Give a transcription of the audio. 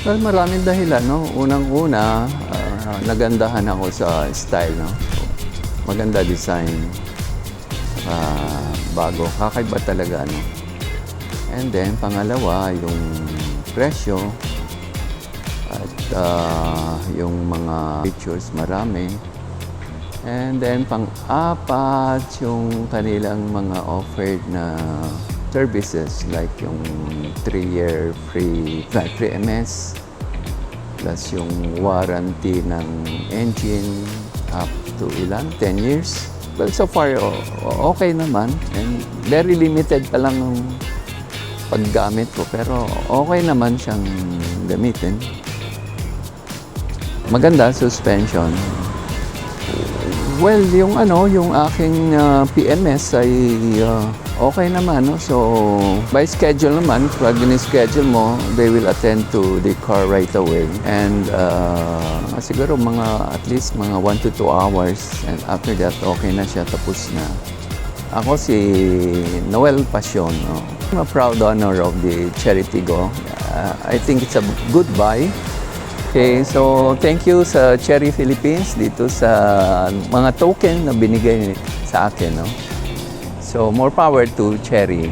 Well, maraming dahilan, no? Unang-una, nagandahan ako sa style, no? Maganda design, bago, kakaiba talaga, no? And then, pangalawa, yung presyo at yung mga features marami. And then, pang-apat, yung kanilang mga offered na services like yung 3-year free MS plus yung warranty ng engine up to 10 years. Well, so far, okay naman. And very limited pa lang ang paggamit ko. Pero okay naman siyang gamitin. Maganda, suspension. Well, yung aking PMS ay okay naman, no? So, by schedule naman, pag ni-schedule mo, they will attend to the car right away. And siguro at least mga 1 to 2 hours. And after that, okay na siya, tapos na. Ako si Noel Pasion, no? I'm a proud owner of the Cherry Tiggo. I think it's a good buy. Okay, so thank you sa Cherry Philippines dito sa mga token na binigay sa akin, no? So more power to Cherry.